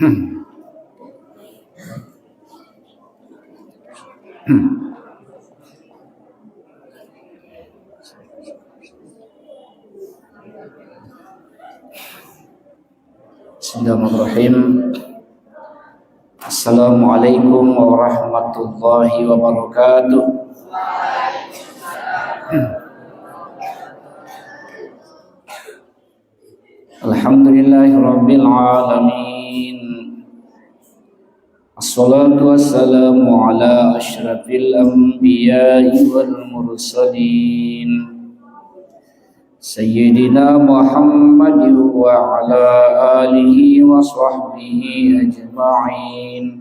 Bismillahirrahmanirrahim. Assalamualaikum warahmatullahi wabarakatuh. Alhamdulillahi rabbil alamin. Assalatu wassalamu ala asyrafil anbiya'i wal mursalin Sayyidina Muhammadin wa ala alihi wa sahbihi ajma'in.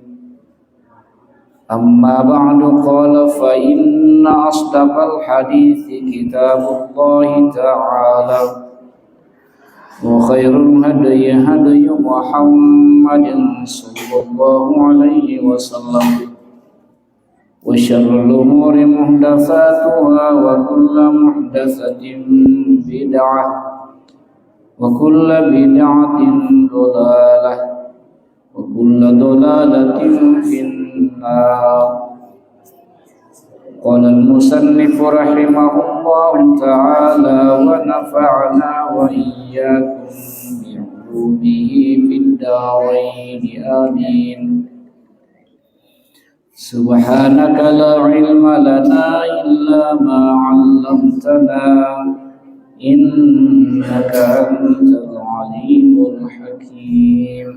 Amma ba'du, qala fa inna asdaqal hadithi kitabullahi ta'ala wa khairul hadyi hadyu Muhammadin sallallahu alaihi wasallam wa syarrul umuri muhdatsatuha wa kullu muhdatsatin bid'ah wa kullu bid'atin dhalalah wa kullu dhalalatin finnar. Qala al-musannif rahimahullahu ta'ala wa nafa'ana wa iyyakum bi'ulumihi fid dharain amin. Subhanaka la ilma lana illa ma 'allamtana innaka antal alimul hakim.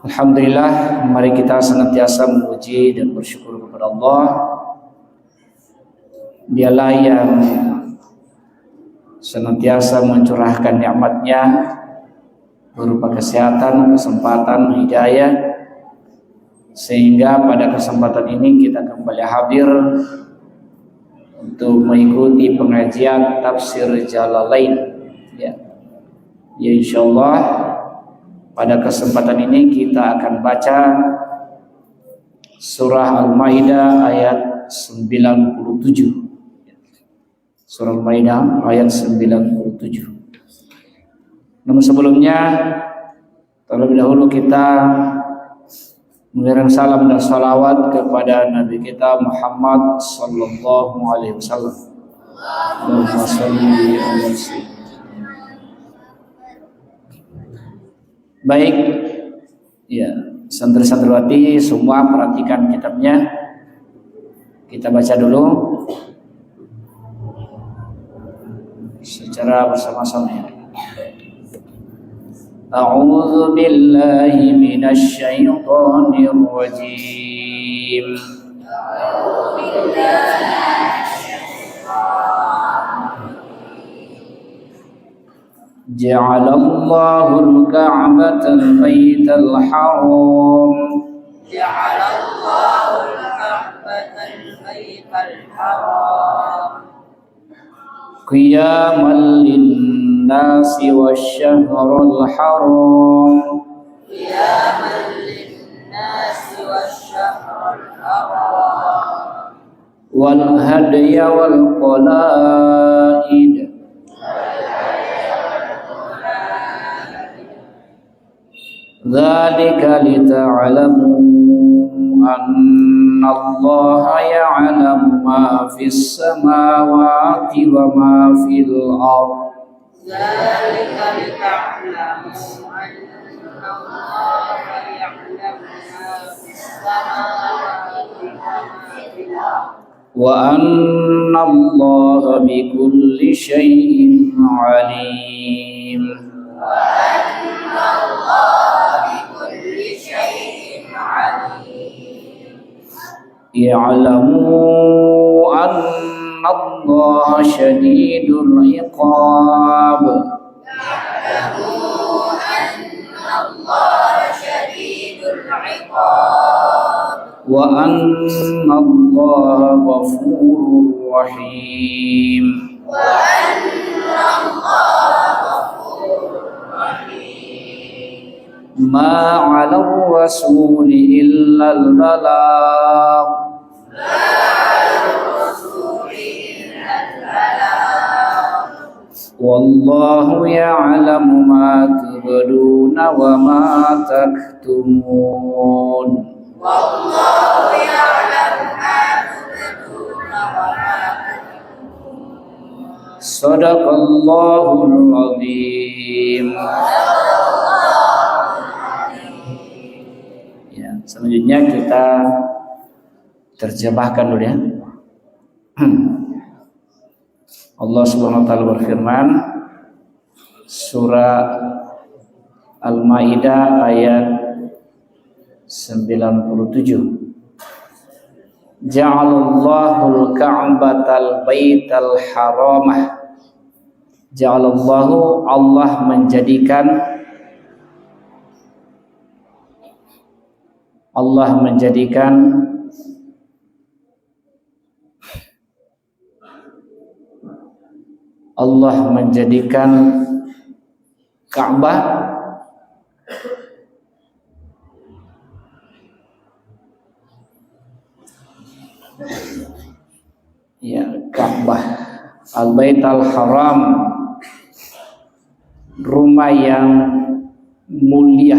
Alhamdulillah, mari kita senantiasa memuji dan bersyukur kepada Allah. Dialah yang senantiasa mencurahkan nikmat-Nya berupa kesehatan, kesempatan, hidayah, sehingga pada kesempatan ini kita kembali hadir untuk mengikuti pengajian tafsir Jalalain. Ya insyaallah pada kesempatan ini kita akan baca surah Al-Maidah ayat 97. Surah Al-Maidah ayat 97. Namun sebelumnya, terlebih dahulu kita mengirim salam dan salawat kepada Nabi kita Muhammad sallallahu alaihi wasallam. Allahumma shalli ala sayyidina. Baik, ya, santri-santriwati semua perhatikan kitabnya. Kita baca dulu secara bersama-sama ya. A'udzu billahi minasy syaithanir rajim. Ja'alallahu al-Ka'bata al-Baital Haram. Ja'alallahu al-Ka'bata al-Baital Haram qiyaman lin-nasi wash-shahrul haram. Qiyaman lin-nasi wash-shahrul haram wal hadya wal qalaid. Dzalika lita'lamu anna Allaha ya'lamu ma fis samawati wa ma fil ardh. Dzalika lita'lamu anna Allaha ya'lamu ma fis samawati wa ma fil ardh wa anna Allaha bikulli syai'in 'alim. Wa anna Allaha Ya'lamu anna Allaha syadidul iqab. Ya'lamu anna Allaha syadidul iqab. Wa anna Allaha ghafurur rahim. Wa anna Allaha ghafurur rahim. Ma 'alal rasuli illa al-balagh. Wallahu ya'lamu ma tubduna wa ma taktumun. Wallahu ya'lamu ma tubduna wa ma taktumun. Shadaqallahul azim. Ya, selanjutnya kita terjemahkan dulu ya. Allah Subhanahu wa taala berfirman, surah Al-Maidah ayat 97. Ja'alallahul ka'batal baital haramah. Ja'alallahu, Allah menjadikan Ka'bah ya, Ka'bah Al-Baital Haram, rumah yang mulia,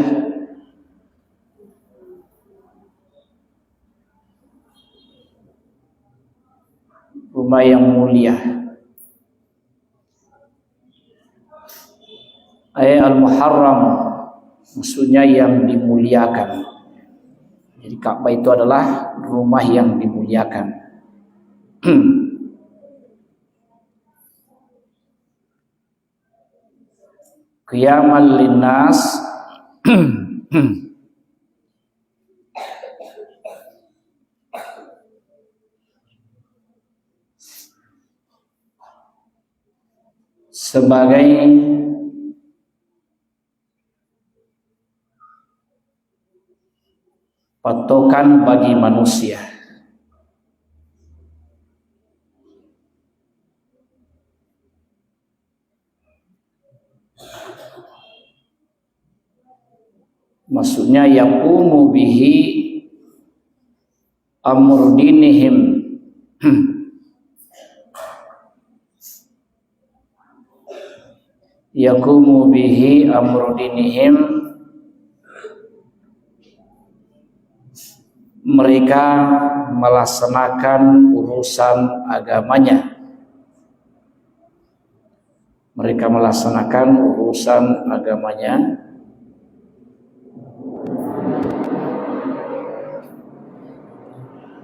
rumah yang mulia. Al-Muharram, maksudnya yang dimuliakan. Jadi Ka'bah itu adalah rumah yang dimuliakan. Qiyamal linnas sebagai patokan bagi manusia. Maksudnya yaqumu bihi amr dinihim. Yaqumu bihi amr dinihim, mereka melaksanakan urusan agamanya. Mereka melaksanakan urusan agamanya.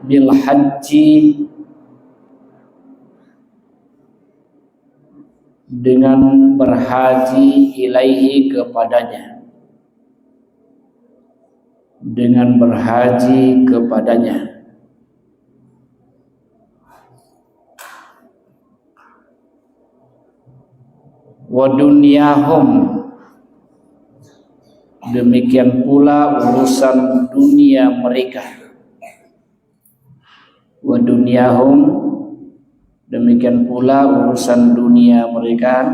Bil haji, dengan berhaji ilaihi kepadanya, dengan berhaji kepadanya. Wa dunyahum, demikian pula urusan dunia mereka. Wa dunyahum, demikian pula urusan dunia mereka.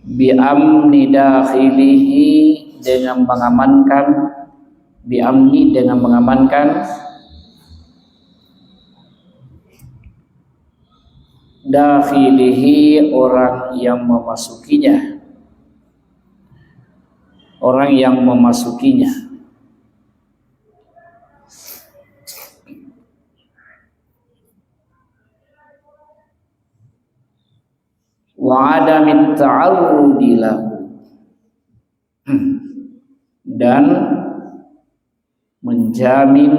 Bi'amni dakhilihi, dengan mengamankan, bi'amni dengan mengamankan, dakhilihi orang yang memasukinya, orang yang memasukinya. Wa adamit ta'arrudi lahu, dan menjamin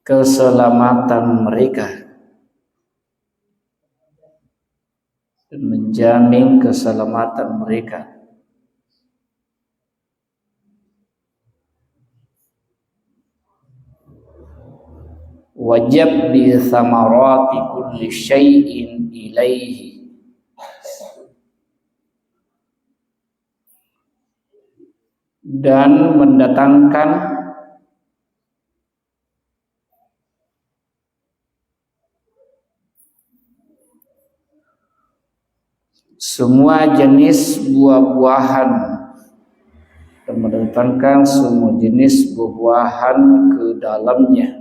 keselamatan mereka, dan menjamin keselamatan mereka. Wajib bi thamarati kulli syai'in ilaihi, dan mendatangkan semua jenis buah-buahan dan mendatangkan semua jenis buah-buahan ke dalamnya.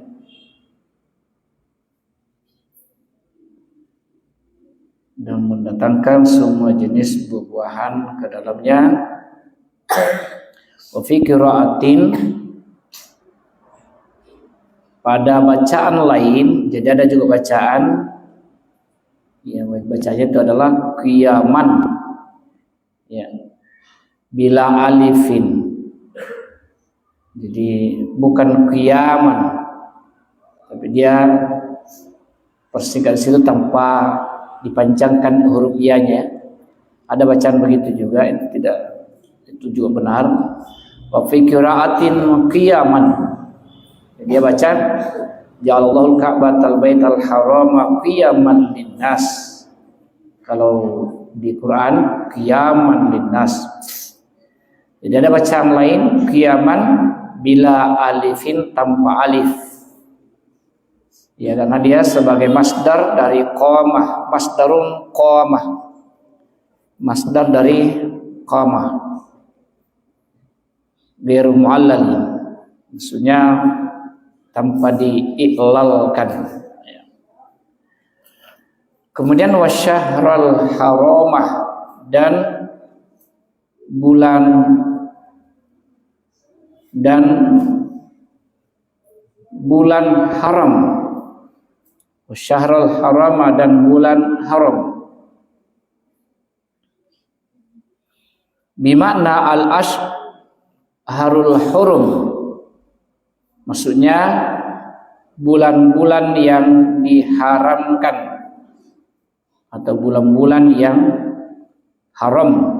Dan mendatangkan semua jenis buah-buahan ke dalamnya. Wa fi qira'atin, pada bacaan lain, jadi ada juga bacaan ya, bacanya itu adalah qiyaman ya, bila alifin. Jadi bukan qiyaman, tapi dia persingkat situ tanpa dipanjangkan huruf ianya. Ada bacaan begitu juga, itu juga benar. Wa fi qira'atin qiyaman, dia baca ja'alallahu al-ka'batal baital harama qiyaman linnas. Kalau di Quran qiyaman linnas. Jadi ada bacaan lain qiyaman bila alifin tanpa alif. Ya, karena dia sebagai masdar dari qamah, masdarun qamah, masdar dari qamah, ghairu mu'allal, maksudnya tanpa diiklalkan. Kemudian wasyahral haramah, dan bulan haram. Wasyahrul harama, dan bulan haram. Bimakna al-ashharul hurum, maksudnya bulan-bulan yang diharamkan atau bulan-bulan yang haram.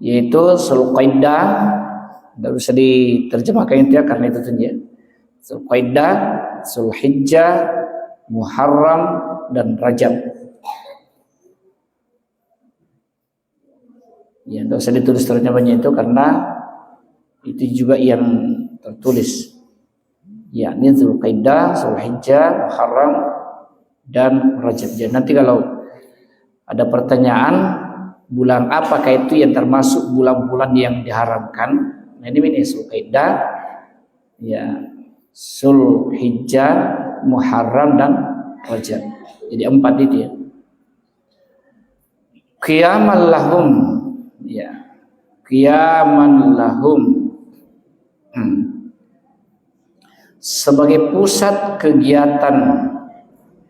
Yaitu Zulqaidah. Tidak usah diterjemahkan itu ya, karena itu saja. Zulqaidah, Zulhijjah, Muharram, dan Rajab. Ya, tidak usah ditulis terjemahnya itu, karena itu juga yang tertulis. Ya, ini Zulqaidah, Zulhijjah, Muharram, dan Rajab. Jadi nanti kalau ada pertanyaan bulan apakah itu yang termasuk bulan-bulan yang diharamkan, nah ini Zulqaidah, ya, Zulhijjah, Muharram, dan Rajab. Jadi 4 itu ya. Qiyaman lahum, ya, qiyaman lahum, sebagai pusat kegiatan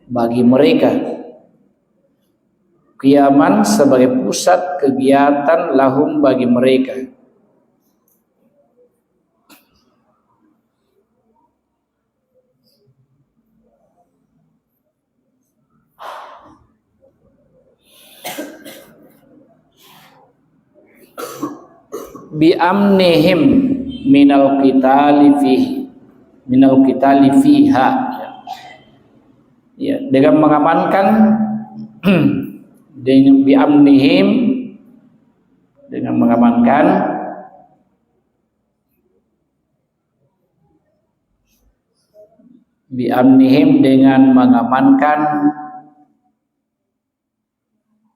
bagi mereka. Qiyaman sebagai pusat kegiatan lahum bagi mereka. Bi amnihim minal qitali fiha, ya, dengan mengamankan dengan bi amnihim, dengan mengamankan bi amnihim, dengan mengamankan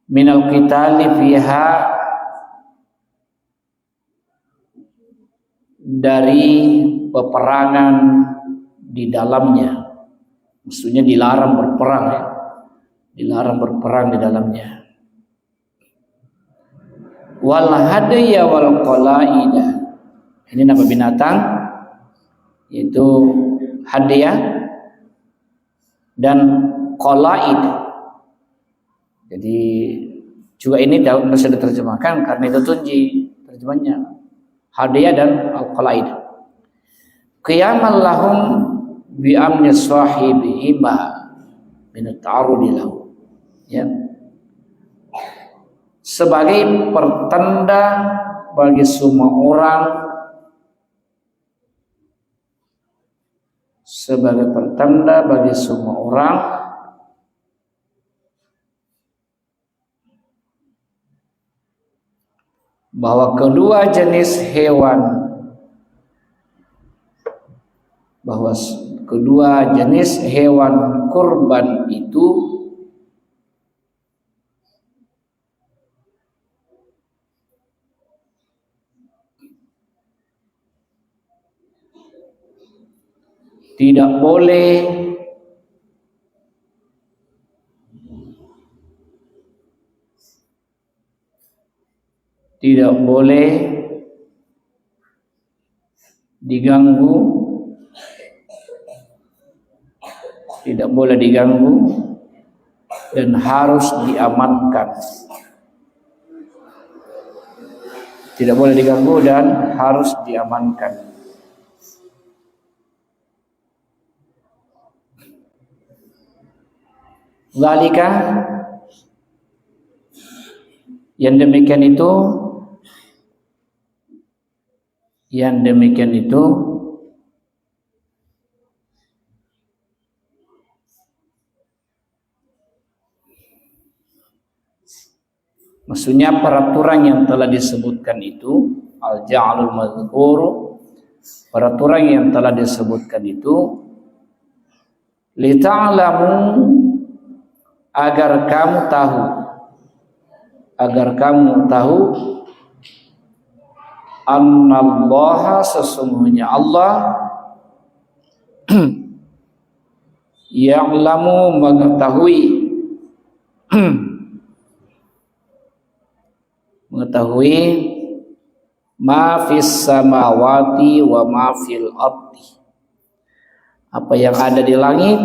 minal qitali fiha, dari peperangan di dalamnya. Maksudnya dilarang berperang ya. Dilarang berperang di dalamnya. Wal hadaya wal qalaida. Ini nama binatang, yaitu hadiah dan qalaid. Jadi juga ini tidak bisa diterjemahkan karena itu tunji terjemahnya. Hadiah dan al-qalaid. Qiyaman lahum bi amni sahibi ima min at-ta'arudi lahu. Ya. Sebagai pertanda bagi semua orang, sebagai pertanda bagi semua orang bahwa kedua jenis hewan, kurban itu tidak boleh diganggu, dan harus diamankan. Tidak boleh diganggu dan harus diamankan. Zalika, yang demikian itu maksudnya peraturan yang telah disebutkan itu al-ja'lul madhkur, peraturan yang telah disebutkan itu li ta'lamu, agar kamu tahu annallaha, sesungguhnya Allah ya'lamu, mengetahui ma fis samawati wa ma fil ardi, apa yang ada di langit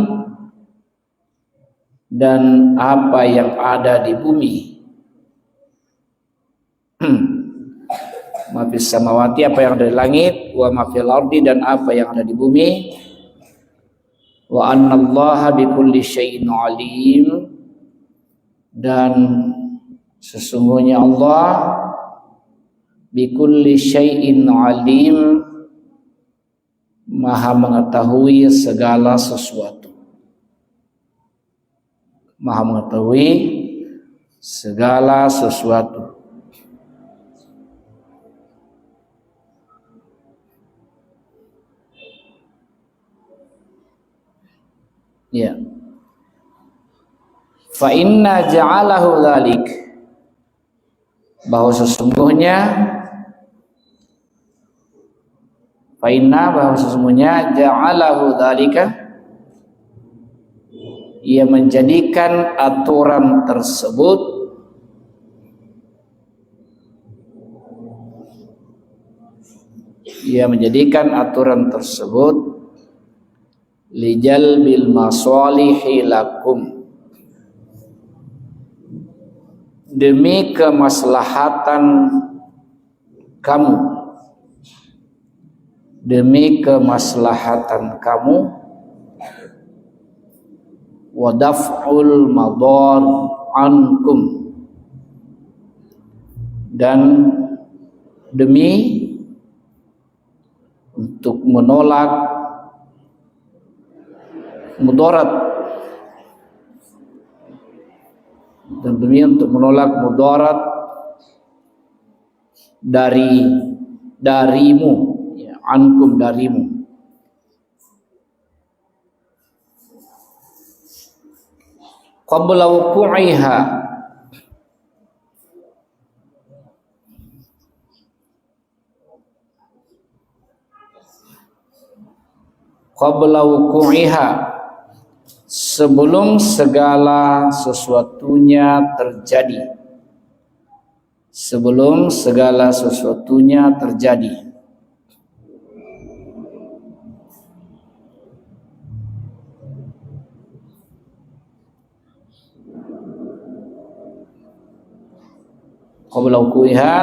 dan apa yang ada di bumi. Ma fis samawati, apa yang ada di langit, wa ma fil ardi, dan apa yang ada di bumi. Wa annallaha bikulli syai'in alim, dan sesungguhnya Allah bikulli syai'in alim, maha mengetahui segala sesuatu. Maha mengetahui segala sesuatu. Ya. Fa inna ja'alahu dzalik, bahwa sesungguhnya ja'alahu dzalika, ia menjadikan aturan tersebut lijalbil masalihi lakum, demi kemaslahatan kamu, wa daf'ul madar ankum, dan demi untuk menolak mudarat, darimu, ya, ankum, darimu. Qabla wuqu'iha, sebelum segala sesuatunya terjadi. Qabla wuqu'iha,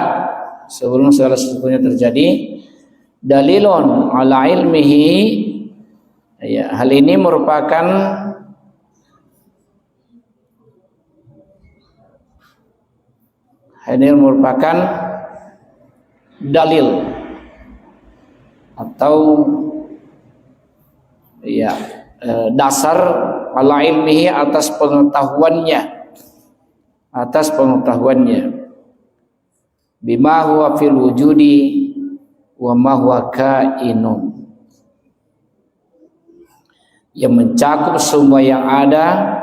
sebelum segala sesuatunya terjadi. Dalilun ala ilmihi, ya, hal ini merupakan dalil atau ya dasar ala ilmihi, atas pengetahuannya, bima huwa fil wujudi wa ma huwa kainun, yang mencakup semua yang ada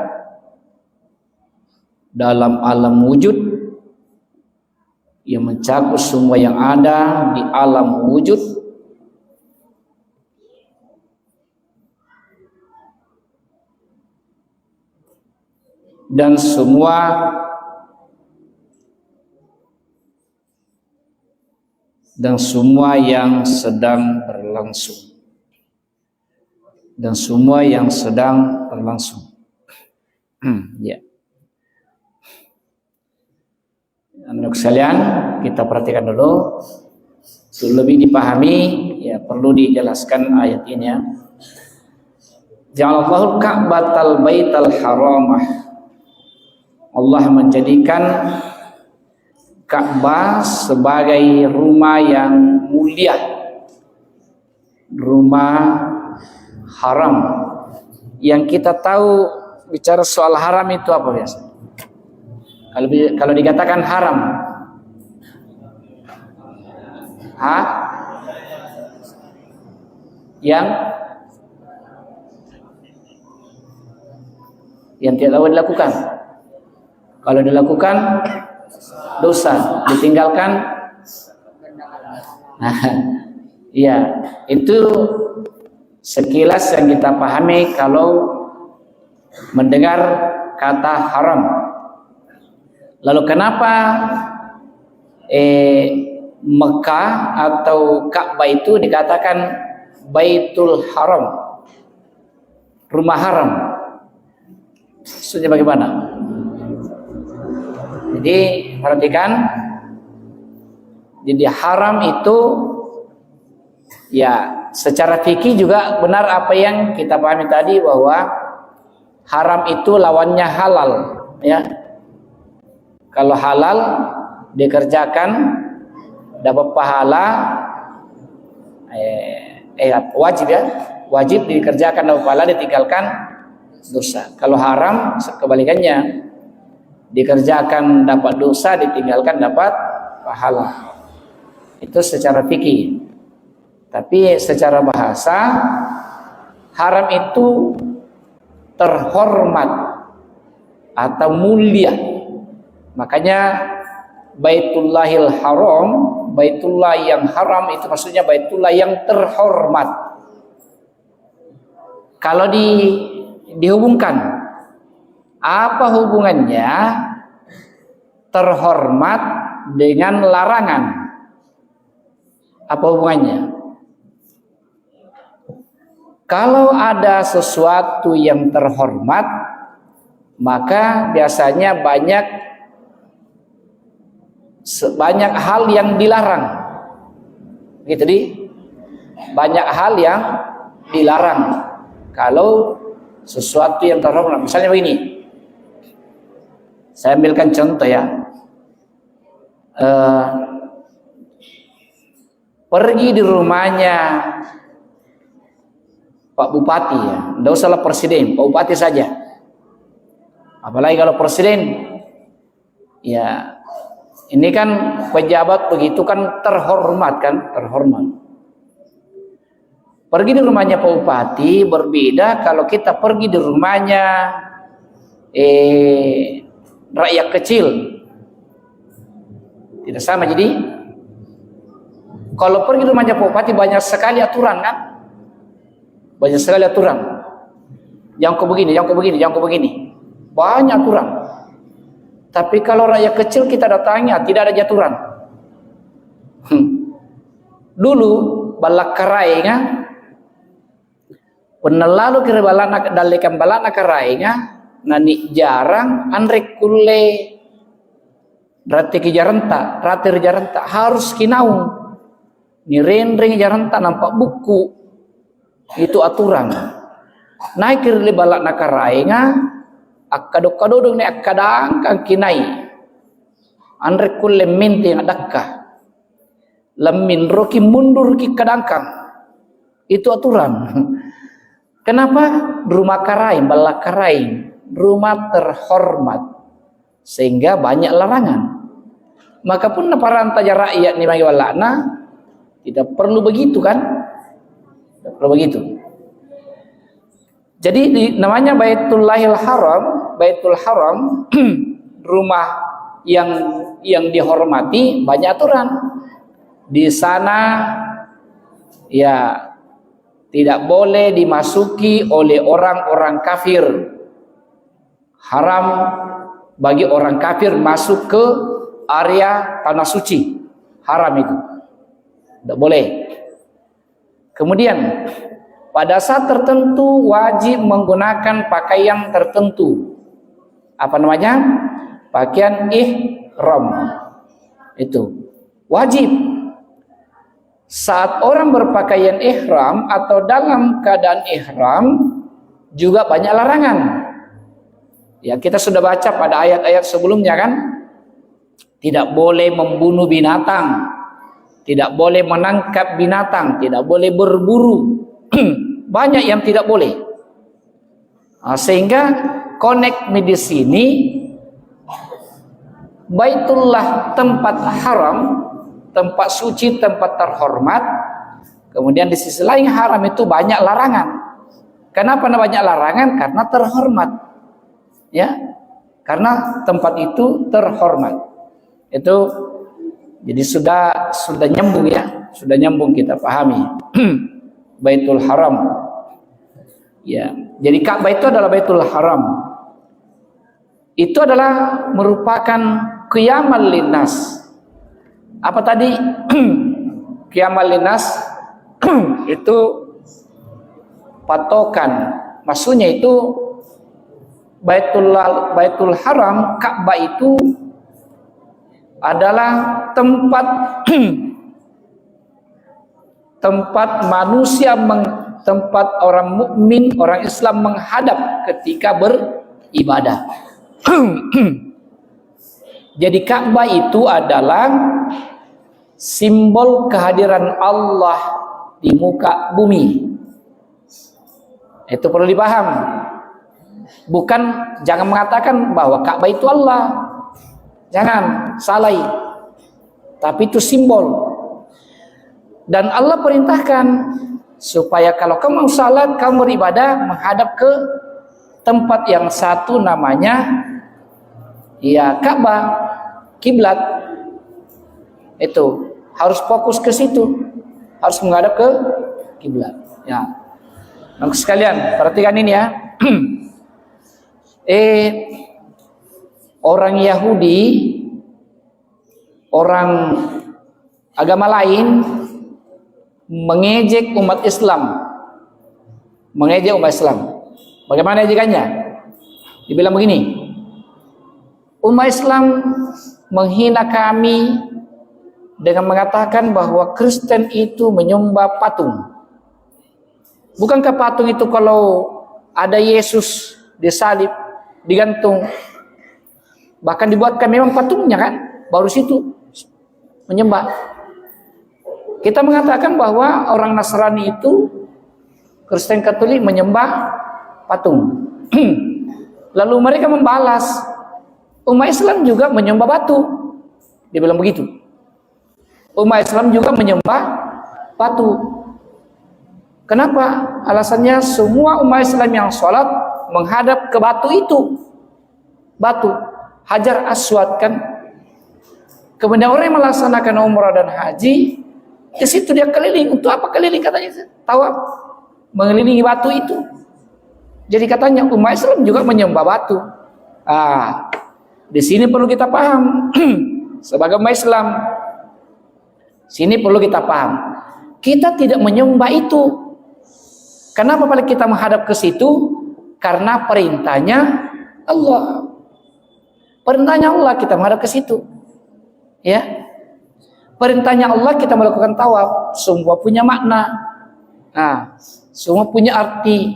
dalam alam wujud, yang mencakup semua yang ada di alam wujud, dan semua yang sedang berlangsung, dan semua yang sedang berlangsung. Ya. Anak sekalian, kita perhatikan dulu. Untuk lebih dipahami, ya perlu dijelaskan ayat ini ya. Ja'alallahu Ka'batal Baital Haramah. Allah menjadikan Ka'bah sebagai rumah yang mulia, rumah haram. Yang kita tahu bicara soal haram itu apa biasa? Kalau dikatakan haram, yang tidak dapat dilakukan. Kalau dilakukan dosa, ditinggalkan, iya, itu sekilas yang kita pahami kalau mendengar kata haram. Lalu kenapa Mekah atau Ka'bah itu dikatakan Baitul Haram, rumah haram? Maksudnya bagaimana? Jadi perhatikan, jadi haram itu ya secara fikih juga benar apa yang kita pahami tadi, bahwa haram itu lawannya halal ya. Kalau halal dikerjakan dapat pahala, wajib ya, wajib dikerjakan dapat pahala, ditinggalkan dosa. Kalau haram kebalikannya, dikerjakan dapat dosa, ditinggalkan dapat pahala. Itu secara fikih. Tapi secara bahasa, haram itu terhormat atau mulia. Makanya Baitullahil Haram, Baitullah yang haram itu maksudnya Baitullah yang terhormat. Kalau dihubungkan, apa hubungannya terhormat dengan larangan? Apa hubungannya? Kalau ada sesuatu yang terhormat, maka biasanya banyak hal yang dilarang. Gitu di banyak hal yang dilarang. Kalau sesuatu yang terhormat, misalnya begini, saya ambilkan contoh ya, pergi di rumahnya Pak Bupati ya, tidak usahlah presiden, Pak Bupati saja. Apalagi kalau presiden, ya ini kan pejabat begitu kan terhormat kan, terhormat. Pergi di rumahnya Pak Bupati berbeda kalau kita pergi di rumahnya rakyat kecil. Tidak sama. Jadi kalau pergi di rumahnya Pak Bupati banyak sekali aturan kan? Banyak sekali aturan. Yang kau begini, yang kau begini, yang kau begini. Banyak aturan. Tapi kalau rakyat kecil kita datangnya tidak ada aturan. Dulu balak karainga, penelalu kira balana dalekan balana karainga, nani jarang andrek kulle rati kijaranta, rati jaranta harus kinaung. Ni rendring jaranta nampak buku. Itu aturan. Naik kira balak nakarainga, akadok-kadodong ni akadang kang kinai. Andre kulle minti ngadakka. Lemin roki mundur ki kadangkang. Itu aturan. Kenapa? Rumah karain, balak karain, rumah terhormat. Sehingga banyak larangan. Maka pun para antaja rakyat ni bagi balakna tidak perlu begitu kan? Tidak perlu begitu. Jadi namanya Baitullahil Haram, Baitul Haram, rumah yang dihormati, banyak aturan. Di sana ya tidak boleh dimasuki oleh orang-orang kafir. Haram bagi orang kafir masuk ke area tanah suci. Haram itu. Tidak boleh. Kemudian pada saat tertentu wajib menggunakan pakaian tertentu. Apa namanya? Pakaian ihram. Itu wajib. Saat orang berpakaian ihram atau dalam keadaan ihram juga banyak larangan. Ya, kita sudah baca pada ayat-ayat sebelumnya kan? Tidak boleh membunuh binatang, tidak boleh menangkap binatang, tidak boleh berburu. Banyak yang tidak boleh. Sehingga connect di sini Baitullah tempat haram, tempat suci, tempat terhormat. Kemudian di sisi lain haram itu banyak larangan. Kenapa banyak larangan? Karena terhormat. Ya. Karena tempat itu terhormat. Itu jadi sudah nyambung ya, sudah nyambung kita pahami. Baitul Haram. Ya, jadi Ka'bah itu adalah Baitul Haram. Itu adalah merupakan qiyamal linnas. Apa tadi? Qiyamal linnas itu patokan. Maksudnya itu Baitul Haram, Ka'bah itu adalah tempat tempat manusia, tempat orang mukmin, orang Islam menghadap ketika beribadah. Jadi Ka'bah itu adalah simbol kehadiran Allah di muka bumi. Itu perlu dipaham. Bukan, jangan mengatakan bahwa Ka'bah itu Allah. Jangan, salah. Tapi itu simbol. Dan Allah perintahkan supaya kalau kamu salat, kamu beribadah menghadap ke tempat yang satu namanya ya Ka'bah, kiblat. Itu harus fokus ke situ, harus menghadap ke kiblat. Ya, nah, sekalian perhatikan ini ya. Orang Yahudi, orang agama lain mengejek umat Islam. Mengejek umat Islam. Bagaimana ejekannya? Dibilang begini, umat Islam menghina kami dengan mengatakan bahwa Kristen itu menyembah patung. Bukankah patung itu kalau ada Yesus disalib, digantung, bahkan dibuatkan memang patungnya kan, baru situ menyembah. Kita mengatakan bahwa orang Nasrani itu, Kristen Katolik menyembah patung. Lalu mereka membalas, umat Islam juga menyembah batu. Dia bilang begitu. Umat Islam juga menyembah batu. Kenapa? Alasannya semua umat Islam yang sholat menghadap ke batu itu. Batu Hajar Aswad kan. Kemudian orang yang melaksanakan umrah dan haji, ke situ dia keliling. Untuk apa keliling katanya? Tawaf, mengelilingi batu itu. Jadi katanya umat Islam juga menyembah batu. Di sini perlu kita paham. Sebagai umat Islam, sini perlu kita paham. Kita tidak menyembah itu. Kenapa paling kita menghadap ke situ? Karena perintahnya Allah. Perintahnya Allah kita menghadap ke situ. Ya. Perintahnya Allah kita melakukan tawaf. Semua punya makna. Semua punya arti.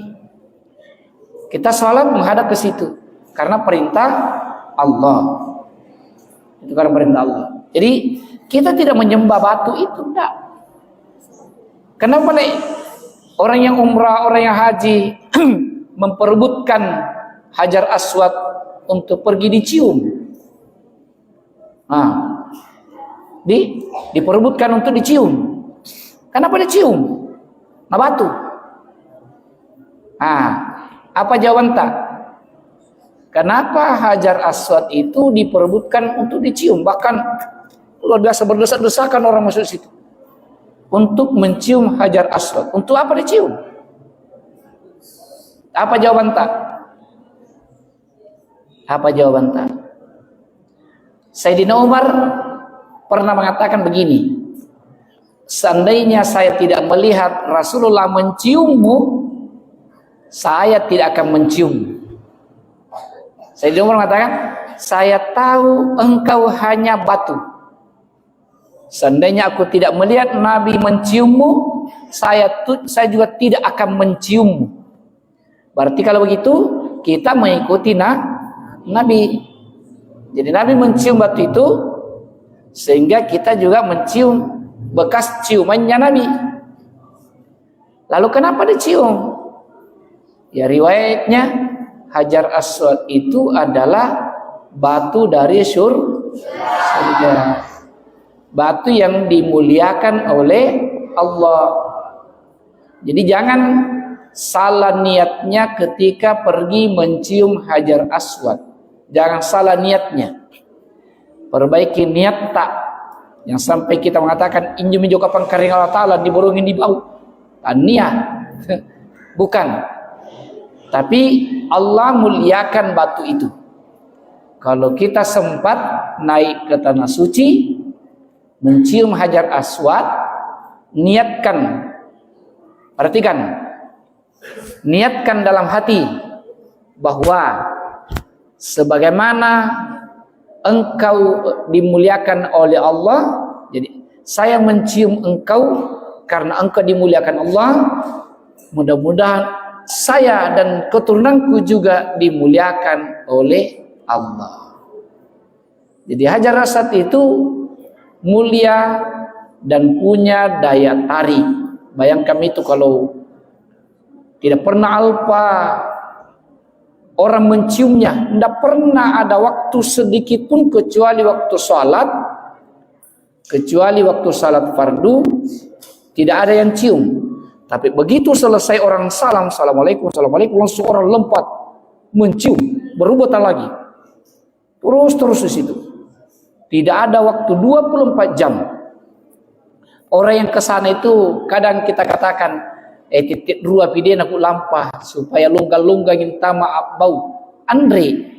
Kita sholat menghadap ke situ karena perintah Allah. Itu karena perintah Allah. Jadi kita tidak menyembah batu itu, enggak. Kenapa nih orang yang umrah, orang yang haji memperebutkan Hajar Aswad untuk pergi dicium? Diperebutkan untuk dicium. Kenapa dicium? Nah, batu. Apa jawaban tak? Kenapa Hajar Aswad itu diperebutkan untuk dicium? Bahkan luar biasa berdesak-desakan orang masuk situ untuk mencium Hajar Aswad. Untuk apa dicium? Apa jawaban tak? Apa jawaban tak? Sayyidina Umar pernah mengatakan begini, seandainya saya tidak melihat Rasulullah menciummu, saya tidak akan mencium. Sayyidina Umar mengatakan, saya tahu engkau hanya batu. Seandainya aku tidak melihat Nabi menciummu, saya juga tidak akan menciummu. Berarti kalau begitu kita mengikuti Nabi. Jadi Nabi mencium batu itu, sehingga kita juga mencium bekas ciumannya Nabi. Lalu kenapa dicium? Ya riwayatnya Hajar Aswad itu adalah batu dari surga. Batu yang dimuliakan oleh Allah. Jadi jangan salah niatnya ketika pergi mencium Hajar Aswad. Jangan salah niatnya. Perbaiki niat tak. Yang sampai kita mengatakan inju kapan karing Allah Ta'ala diborongin di bau. Niat. Bukan. Tapi Allah muliakan batu itu. Kalau kita sempat naik ke tanah suci, mencium Hajar Aswad, niatkan, perhatikan, niatkan dalam hati bahwa sebagaimana engkau dimuliakan oleh Allah, jadi saya mencium engkau karena engkau dimuliakan Allah, mudah-mudahan saya dan keturunanku juga dimuliakan oleh Allah. Jadi Hajar Aswad itu mulia dan punya daya tarik. Bayangkan itu kalau tidak pernah alpa orang menciumnya, tidak pernah ada waktu sedikit pun kecuali waktu salat, kecuali waktu salat fardu, tidak ada yang cium. Tapi begitu selesai orang salam, assalamualaikum, assalamualaikum, langsung orang lompat mencium, berubutan lagi, terus di situ. Tidak ada waktu 24 jam. Orang yang kesana itu kadang kita katakan, titik rua piden aku lampah supaya lunggal-lunggal minta maaf bau. Andre,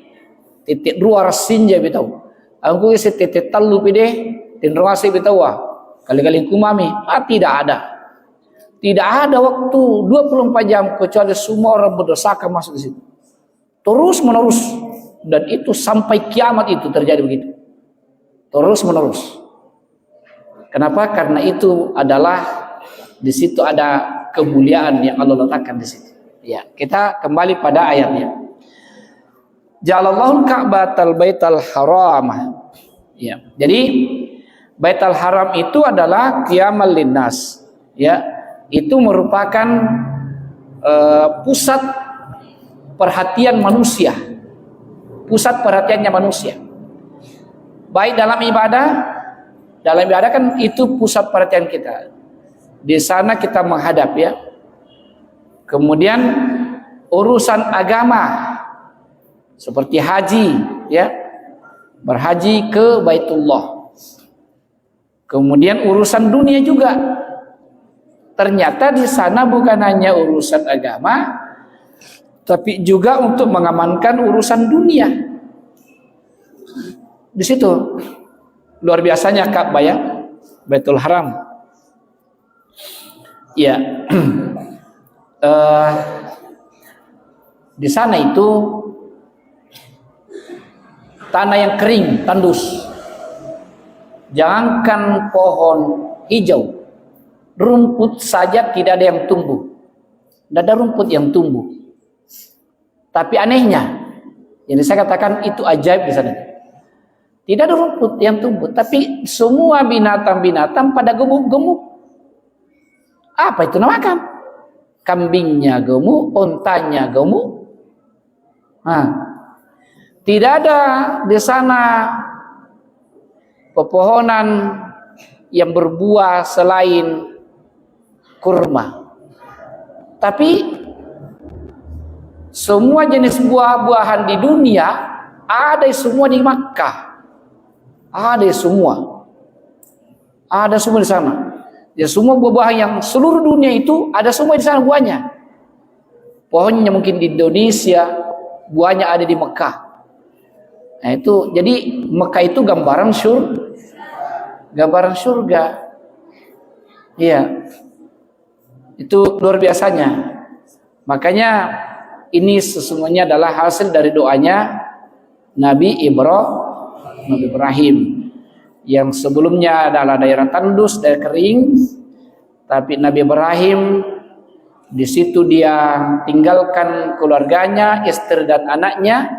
titik rua rasinja betau. Aku isi titik talu pide, tin ruasi betau. Kali-kali kumami, tidak ada. Tidak ada waktu 24 jam kecuali semua orang berdosakan masuk di situ. Terus menerus, dan itu sampai kiamat itu terjadi begitu. Terus menerus. Kenapa? Karena itu adalah di situ ada kemuliaan yang Allah letakkan di situ. Ya, kita kembali pada ayatnya. Ja'alallahul Ka'batal Baital Haram. Ya, jadi Baitul Haram itu adalah qiyamal linnas. Ya, itu merupakan pusat perhatian manusia. Pusat perhatiannya manusia. Baik dalam ibadah kan itu pusat perhatian kita. Di sana kita menghadap ya. Kemudian urusan agama seperti haji ya. Berhaji ke Baitullah. Kemudian urusan dunia juga. Ternyata di sana bukan hanya urusan agama, tapi juga untuk mengamankan urusan dunia. Di situ luar biasanya Ka'bah ya, Baitul Haram. Ya, di sana itu tanah yang kering, tandus. Jangankan pohon hijau, rumput saja tidak ada yang tumbuh. Tidak ada rumput yang tumbuh. Tapi anehnya, yang saya katakan itu ajaib di sana. Tidak ada rumput yang tumbuh, tapi semua binatang-binatang pada gemuk-gemuk. Apa itu namakan? Kambingnya gemuk, ontanya gemuk. Tidak ada di sana pepohonan yang berbuah selain kurma. Tapi Semua jenis buah-buahan di dunia ada semua di Makkah. Ada semua. Ada semua di sana. Ya, semua buah-buahan yang seluruh dunia itu ada semua di sana buahnya. Pohonnya mungkin di Indonesia, buahnya ada di Mekah. Nah itu, jadi Mekah itu gambaran surga. Iya. Itu luar biasanya. Makanya ini sesungguhnya adalah hasil dari doanya Nabi Ibrahim yang sebelumnya adalah daerah tandus, daerah kering, tapi Nabi Ibrahim di situ dia tinggalkan keluarganya, istri dan anaknya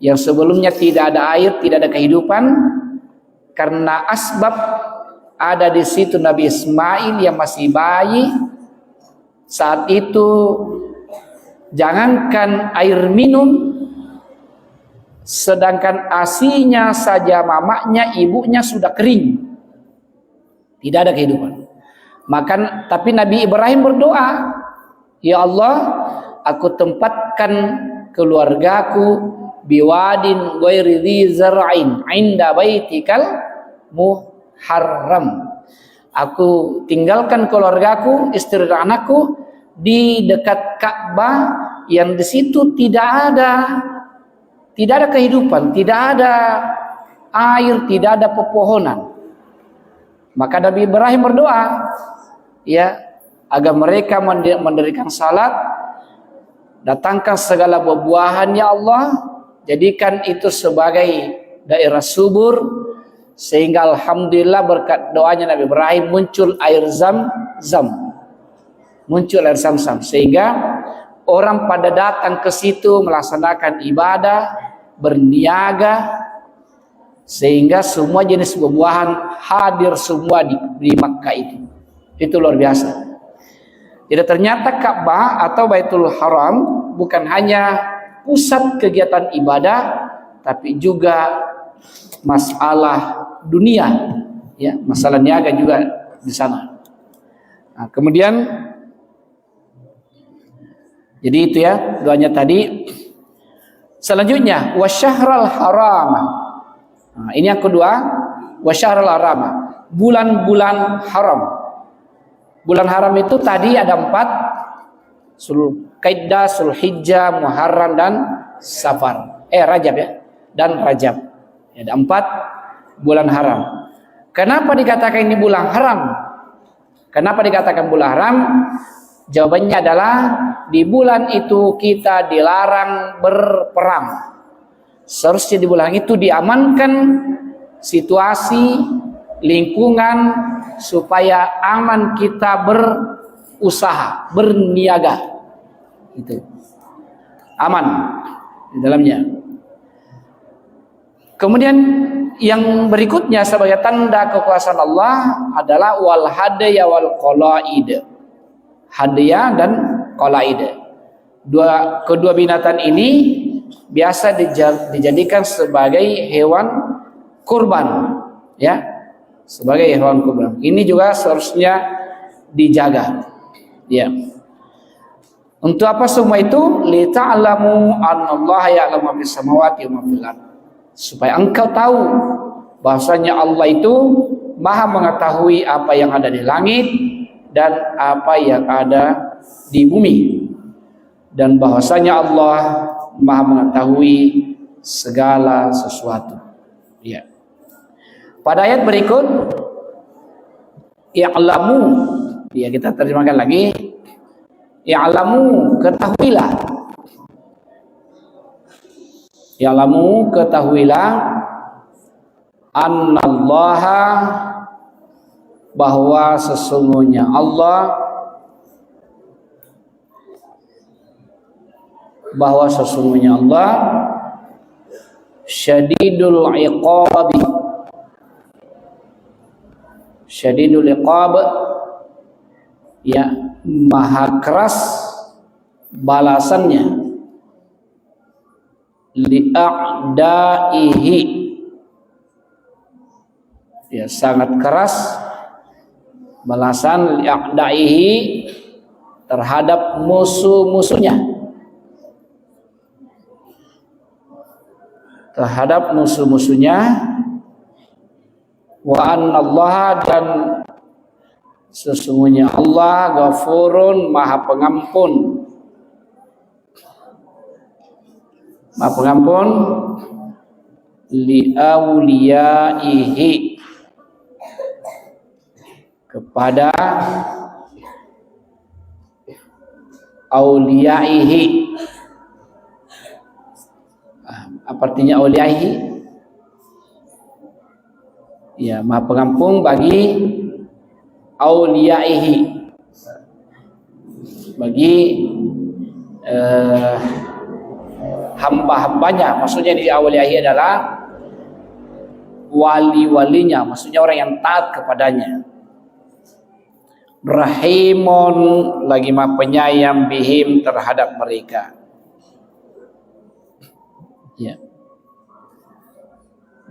yang sebelumnya tidak ada air, tidak ada kehidupan, karena asbab ada di situ Nabi Ismail yang masih bayi. Saat itu jangankan air minum, sedangkan asinya saja mamanya, ibunya sudah kering, tidak ada kehidupan. Tapi Nabi Ibrahim berdoa, ya Allah, aku tempatkan keluargaku biwadin ghairi dzi zar'in 'inda baitikal muharram. Aku tinggalkan keluargaku, istri dan anakku di dekat Ka'bah yang di situ tidak ada kehidupan, tidak ada air, tidak ada pepohonan. Maka Nabi Ibrahim berdoa, ya, agar mereka mendirikan salat, datangkan segala buah-buahan ya Allah, jadikan itu sebagai daerah subur, sehingga alhamdulillah berkat doanya Nabi Ibrahim muncul air Zam-Zam. Muncul air Zam-Zam sehingga orang pada datang ke situ melaksanakan ibadah, berniaga, sehingga semua jenis buah-buahan hadir semua di Makkah itu. Itu luar biasa. Jadi ternyata Ka'bah atau Baitul Haram bukan hanya pusat kegiatan ibadah, tapi juga masalah dunia, ya, masalah niaga juga di sana. Nah, kemudian jadi itu ya doanya tadi. Selanjutnya wasyahral haram. Nah, ini yang kedua, wasyahral haram, bulan-bulan haram. Bulan haram itu tadi ada 4, Zulqa'dah, Zulhijjah, Muharram dan Safar. Rajab ya, dan Rajab. Ada 4 bulan haram. Kenapa dikatakan ini bulan haram? Kenapa dikatakan bulan haram? Jawabannya adalah di bulan itu kita dilarang berperang. Seharusnya di bulan itu diamankan situasi, lingkungan, supaya aman kita berusaha, berniaga. Itu aman di dalamnya. Kemudian yang berikutnya sebagai tanda kekuasaan Allah adalah wal hadaya wal qalaid. Hadiah dan qalaid. Kedua binatang ini biasa dijadikan sebagai hewan kurban, ya, sebagai hewan kurban. Ini juga seharusnya dijaga, ya. Untuk apa semua itu? Li ta'lamu annallaha ya'lamu ma fis samawati wa ma fil ardh. Supaya engkau tahu bahwasanya Allah itu Maha mengetahui apa yang ada di langit dan apa yang ada di bumi, dan bahwasanya Allah Maha mengetahui segala sesuatu. Ya. Pada ayat berikut, i'lamu, ya, kita terjemahkan lagi. I'lamu, ketahuilah. Ya'lamu, ketahuilah, annallaha, bahwa sesungguhnya Allah, syadidul iqabi, syadidul iqab, ya, maha keras balasannya, li'a'daihi, ya, sangat keras balasan li'a'daihi terhadap musuh-musuhnya. terhadap musuh-musuhnya. Wa annallaha, dan sesungguhnya Allah Ghafurun, Maha Pengampun. Maha Pengampun li auliyaihi, kepada auliyaihi. Apa artinya auliyaihi? Ya, Maha Pengampun bagi auliyaihi, bagi hamba-hambanya. Maksudnya di auliyaihi adalah wali-walinya, maksudnya orang yang taat kepadanya. Rahimun, lagi Maha Penyayang, bihim, terhadap mereka. Ya.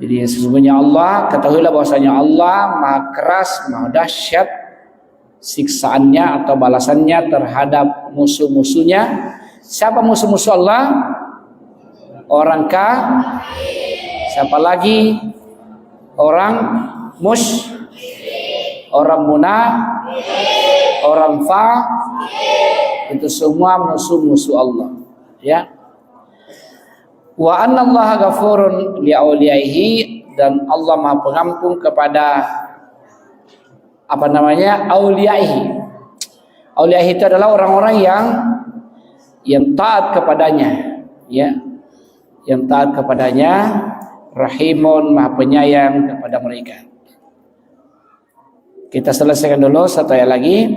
Jadi sesungguhnya Allah, ketahuilah bahwasanya Allah Maha keras, Maha dahsyat siksaannya atau balasannya terhadap musuh-musuhnya. Siapa musuh-musuh Allah? Orang kafir. Siapa lagi? Orang orang munafik, orang fasik, itu semua musuh-musuh Allah. Ya. Wa annallaha ghafurun li auliyaihi, dan Allah Maha Pengampun kepada auliyaihi. Auliyaihi itu adalah orang-orang yang taat kepadanya, ya. Yang taat kepadanya. Rahimun, Maha Penyayang kepada mereka. Kita selesaikan dulu satu ayat lagi.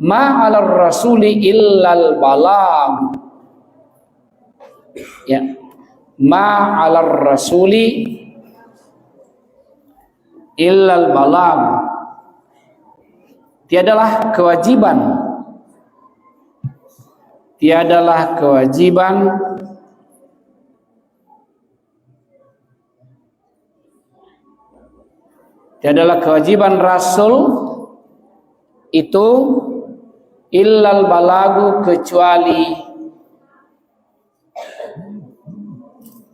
Ma 'alar rasuli illal balagh. Ya. Ma 'alar rasuli illal balagh. Tiadalah kewajiban Rasul itu illal balagu, kecuali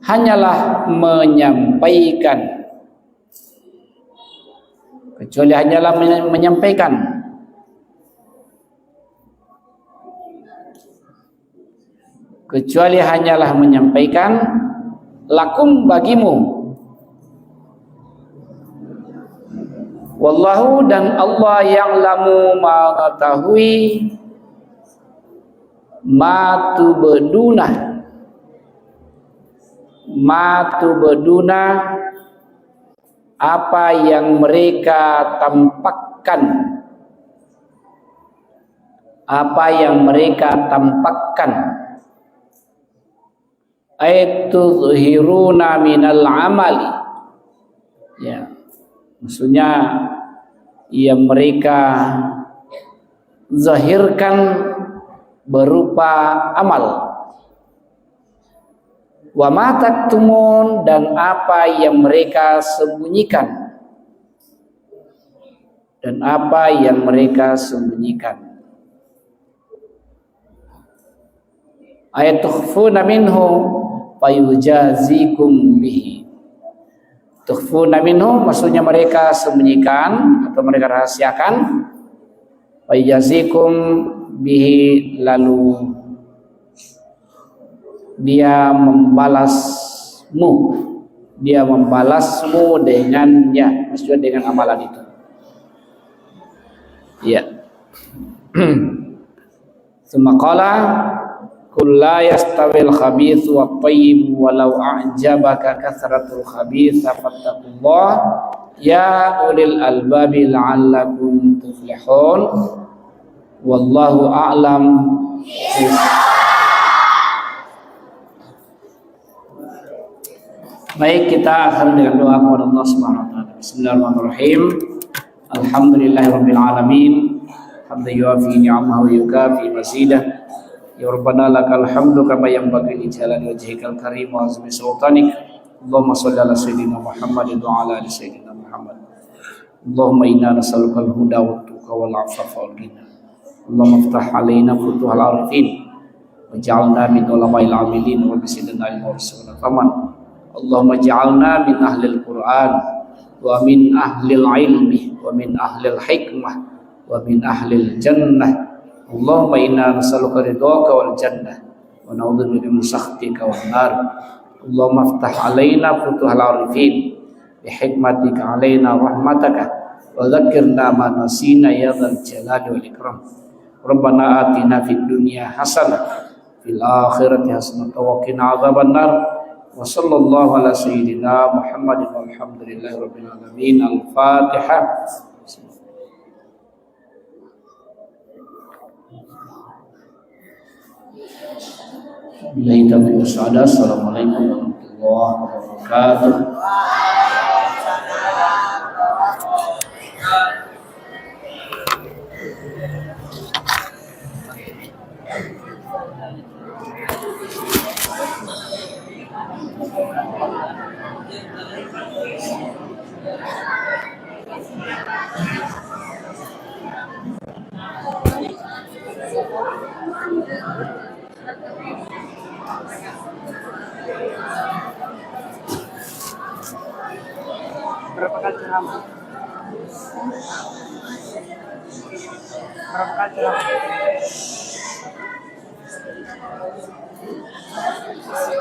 hanyalah menyampaikan. Kecuali hanyalah menyampaikan lakum, bagimu. Wallahu, dan Allah ya'lamu, mengetahui ma tubduna, apa yang mereka tampakkan, aituzhiruna minal amali, ya, maksudnya yang mereka zahirkan berupa amal. Wa ma taktumun, dan apa yang mereka sembunyikan. Ayat tukhfuna minhu fayujazikum bihi. Tukhfuna minhu, maksudnya mereka sembunyikan atau mereka rahasiakan. Fayujazikum bihi, lalu dia membalasmu dengannya, maksudnya dengan amalan itu. Ya. Sumaqala kul la yastawil khabithu wat tayyib walau a'jabaka kathratul khabith fattaqullah ya ulil albabi la'allakum tuflihun. Wallahu a'lam. Baik, kita akan dengan doa kepada Allah Subhanahu wa taala. Bismillahirrahmanirrahim. Alhamdulillahirabbil alamin. Hamdan yuafi ni'amahu wa yukafi mazidah. Ya Rabbana lakal hamdu kama yanbaghi li jalali wajhikal karim wa azmi sultanik. Allahumma shalli ala sayyidina Muhammadin wa ala ali sayyidina Muhammad. Allahumma inna nas'aluka al-huda wat tuqa wal 'afafa wal ghina. Allahumma iftah alaina futuhal arifin waj'alna min ulama'il 'amilin wa bisidina al-mursalin. Faman Allahumma ja'alna min ahlil Qur'an wa min ahlil ilmi wa min ahlil hikmah wa min ahlil jannah. Allahumma inna nas'aluka ridhaka wal jannah wa na'udzubika min sakhtika wan nar. Allahumma aftah alaina futuhal arifin bi hikmatika alaina rahmataka wa dzakkirna ma nasina ya dzal jalali wal ikram. Rabbana atina fid dunya hasanah fil akhirati hasanah wa qina adzabannar. Wa sallallahu ala sayyidina Muhammadin walhamdulillahi rabbil alamin. Al-Fatihah. Billahi taufiq wassalam. Assalamualaikum warahmatullahi wabarakatuh. Berapa kali ceramah? Berapa kali ceramah?